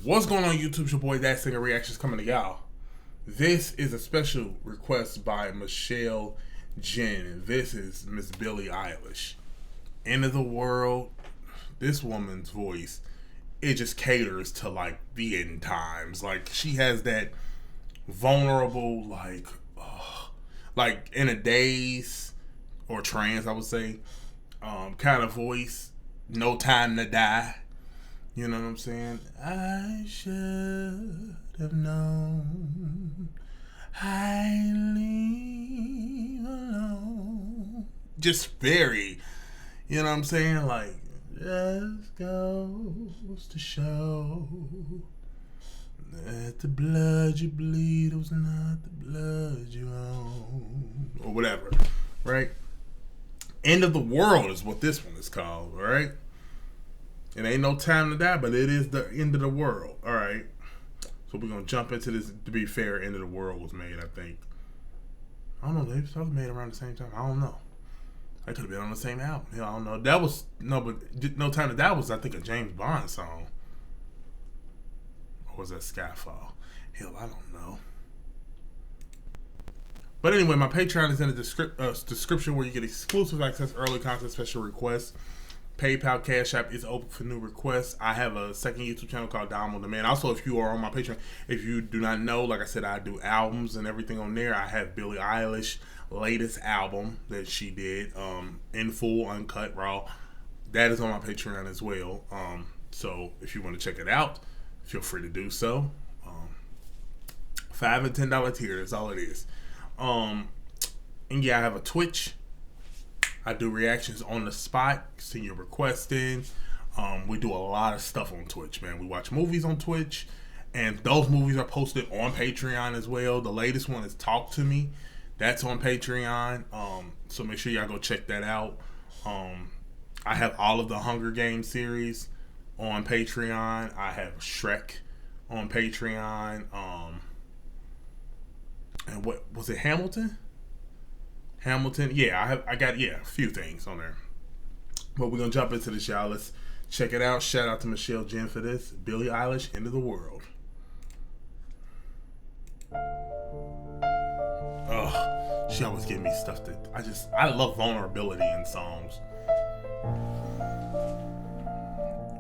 What's going on, YouTube? It's your boy ThatSingerReactions coming to y'all. This is a special request by Michelle Jen. This is Miss Billie Eilish. End of the world. This woman's voice, it just caters to like the end times. Like she has that vulnerable, like in a daze or trance, I would say, kind of voice. No time to die. You know what I'm saying? I should have known I leave alone. Just very, you know what I'm saying? Like, just goes to show that the blood you bleed was not the blood you own. Or whatever, right? End of the world is what this one is called, all right? It ain't no time to die, but it is the end of the world. All right. So we're going to jump into this. To be fair, End of the World was made, I think. I don't know. They was made around the same time. I don't know. They could have been on the same album. Hell, I don't know. That was, no, but No Time to Die was, I think, a James Bond song. Or was that Skyfall? Hell, I don't know. But anyway, my Patreon is in the description where you get exclusive access, early content, special requests. PayPal, CashApp is open for new requests. I have a second YouTube channel called Down on Demand. Also, if you are on my Patreon, if you do not know, like I said, I do albums and everything on there. I have Billie Eilish latest album that she did, in full, uncut, raw. That is on my Patreon as well. So if you want to check it out, feel free to do so. $5 and $10 tier, that's all it is. And yeah, I have a Twitch. I do reactions on the spot. Send your request in. We do a lot of stuff on Twitch, man. We watch movies on Twitch, and those movies are posted on Patreon as well. The latest one is Talk to Me. That's on Patreon. So make sure y'all go check that out. I have all of the Hunger Games series on Patreon. I have Shrek on Patreon. And what was it, Hamilton? Yeah, I got a few things on there. But we're going to jump into this, y'all. Let's check it out. Shout out to Michelle Jen for this. Billie Eilish, End of the World. Ugh, she always give me stuff that I love vulnerability in songs.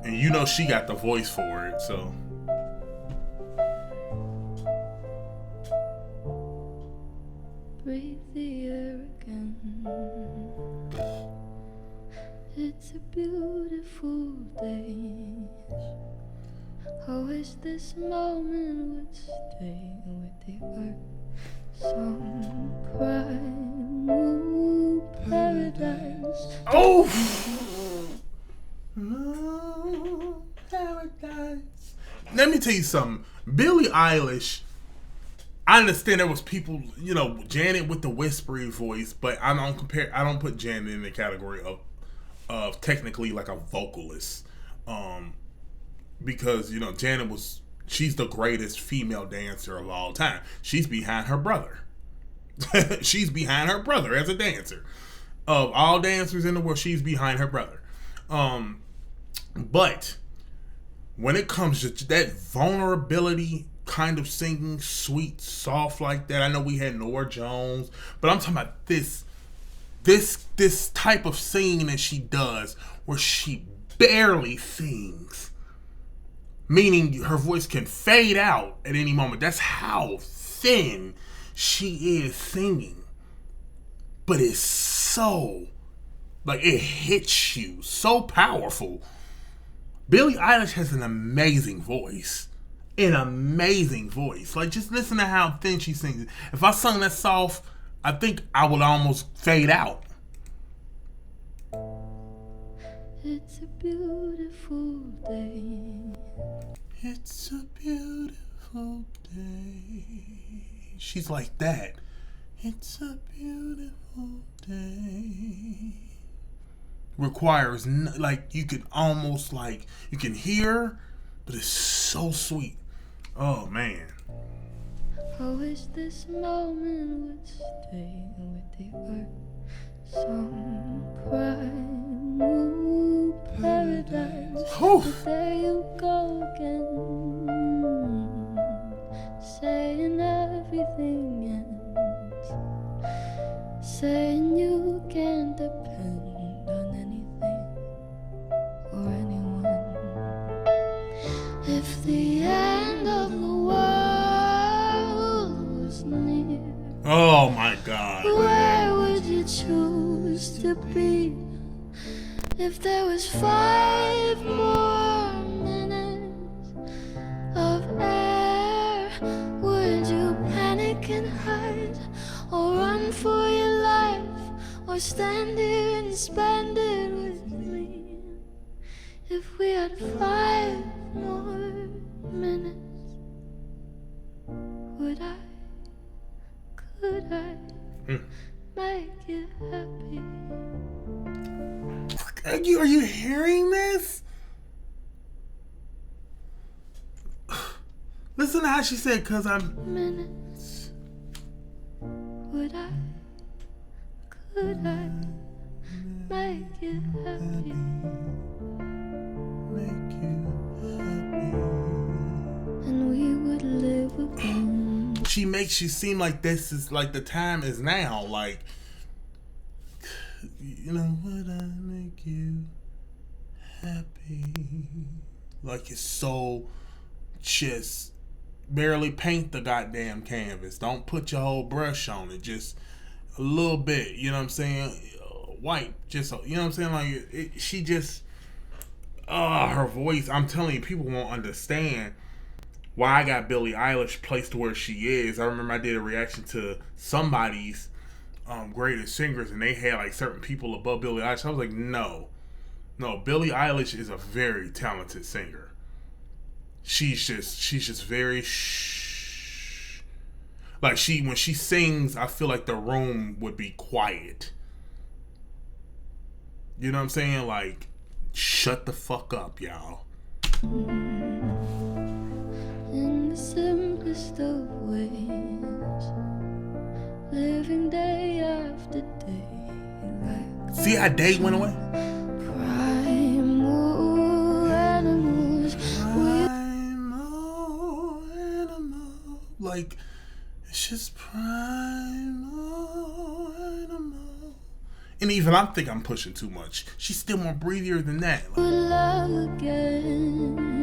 And you know she got the voice for it, so. Breathe the air again. It's a beautiful day. I wish this moment would stay with the earth. Some cry, ooh, paradise. Oh! Oh, paradise. Let me tell you something. Billie Eilish, I understand there was people, you know, Janet with the whispery voice, but I don't put Janet in the category of technically like a vocalist, because you know she's the greatest female dancer of all time. She's behind her brother. She's behind her brother as a dancer. Of all dancers in the world, she's behind her brother. But when it comes to that vulnerability kind of singing, sweet, soft like that. I know we had Norah Jones, but I'm talking about this type of singing that she does where she barely sings. Meaning her voice can fade out at any moment. That's how thin she is singing. But it's so, like, it hits you. So powerful. Billie Eilish has an amazing voice. Like, just listen to how thin she sings. If I sung that soft, I think I would almost fade out. It's a beautiful day. It's a beautiful day. She's like that. It's a beautiful day. Requires, like, you can almost, like, you can hear, but it's so sweet. Oh, man. I wish this moment would stay with the earth. Some cry, ooh, paradise. Whew. But there you go again. If the end of the world was near, oh my God. where would you choose to be? If there was 5 more minutes of air, would you panic and hide, or run for your life, or stand here and spend it with me? If we had 5 more minutes, would I, could I make you happy? Are you hearing this? Listen to how she said, "Cause I'm..." Minutes, would I, could I make you happy? Make you happy. And we would live alone. She makes you seem like this is like the time is now. Like, you know, would I make you happy? Like it's so just barely paint the goddamn canvas. Don't put your whole brush on it. Just a little bit. You know what I'm saying? Wipe. Just, you know what I'm saying? Like she just, her voice. I'm telling you, people won't understand why I got Billie Eilish placed where she is. I remember I did a reaction to somebody's greatest singers, and they had like certain people above Billie Eilish. I was like, no, Billie Eilish is a very talented singer. She's just very like when she sings, I feel like the room would be quiet. You know what I'm saying? Like, shut the fuck up, y'all. In the simplest of ways, living day after day, like See how day went away? primal animals. Primal animal. Like, it's just primal animal. And even I think I'm pushing too much. She's still more breathier than that. Would love again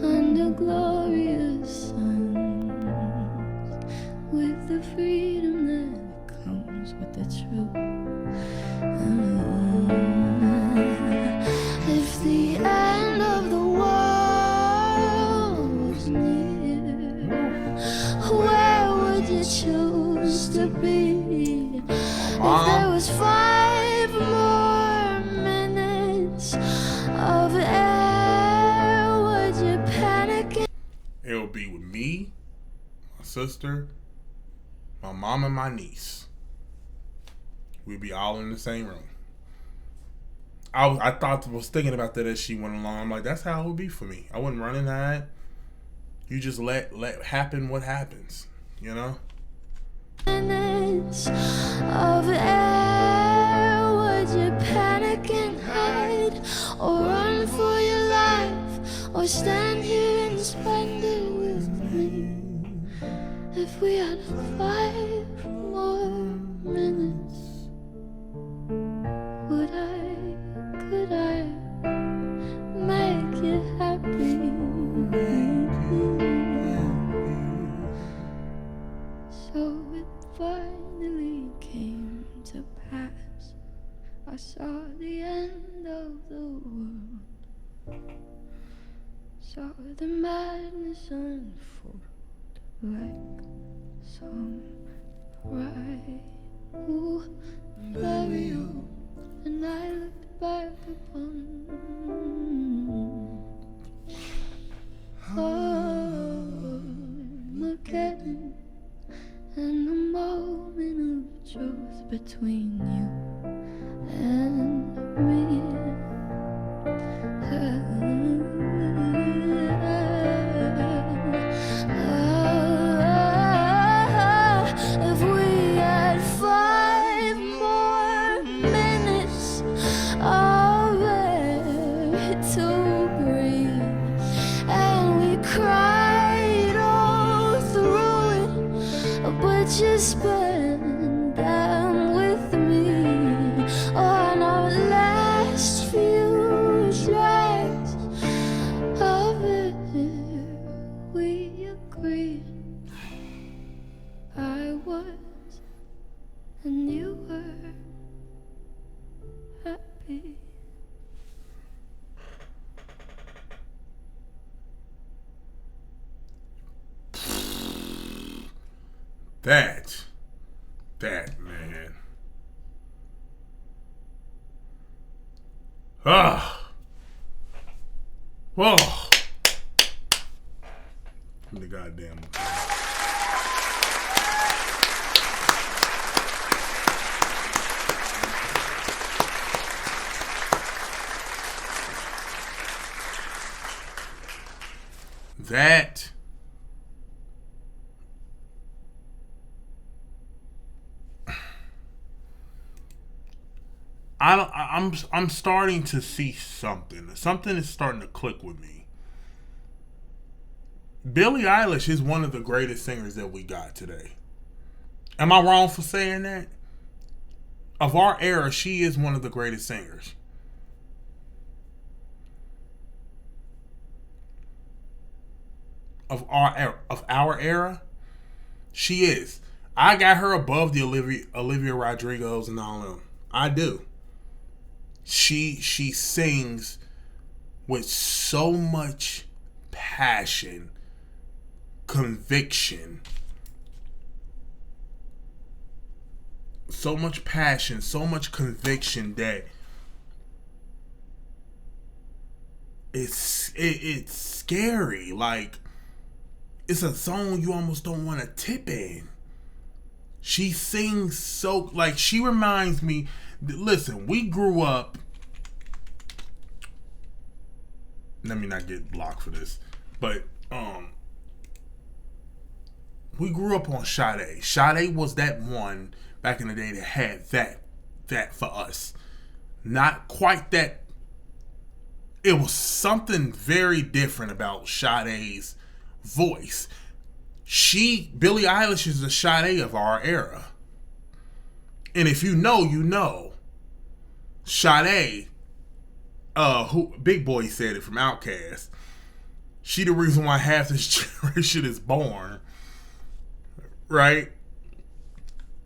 under glorious suns, with the freedom that comes with the truth. If the end of the world was near, where would you choose to be? If there was 5 more minutes of air, would you panic? It'll be with me, my sister, my mom, and my niece. We'd be all in the same room. I was thinking about that as she went along. I'm like, that's how it would be for me. I wouldn't run and hide. You just let happen what happens, you know? Minutes of air, would you panic and hide, or run for your life, or stand here and spend it with me? If we had 5 more minutes, would I, could I make you happy? So it finally came to pass. I saw the end of the world, saw the madness unfold like some burial, and I looked back upon Armageddon, and the moment of truth between you and me. If we had 5 more minutes of air to breathe, and we cried all through it, but you spend time with me on our last few tracks. Oh, That man. Whoa. The goddamn. That I'm starting to see something. Something is starting to click with me. Billie Eilish is one of the greatest singers that we got today. Am I wrong for saying that? Of our era, she is one of the greatest singers. Of our era, she is. I got her above the Olivia Rodrigos and all of them. I do. She sings with so much passion, conviction, so much passion, so much conviction that it's scary. Like, it's a song you almost don't want to tip in. She sings so, like, she reminds me. Listen, we grew up. Let me not get blocked for this, but we grew up on Sade. Sade was that one back in the day that had that for us. Not quite that. It was something very different about Sade's voice. Billie Eilish is the Sade of our era. And if you know, you know. Sade, who Big Boy said it from Outkast. She the reason why half this generation is born. Right?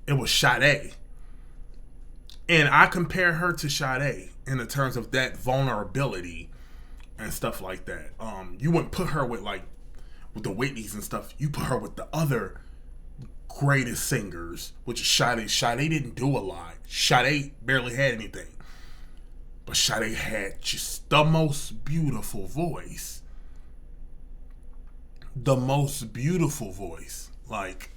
It was Sade. And I compare her to Sade in the terms of that vulnerability and stuff like that. You wouldn't put her with the Whitneys and stuff. You put her with the other greatest singers, which is Sade. Sade didn't do a lot. Sade barely had anything. But Sade had just the most beautiful voice. The most beautiful voice. Like,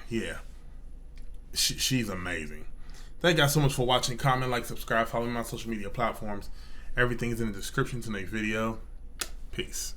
yeah. She's amazing. Thank you guys so much for watching. Comment, like, subscribe, follow me on my social media platforms. Everything is in the description to the video. Peace.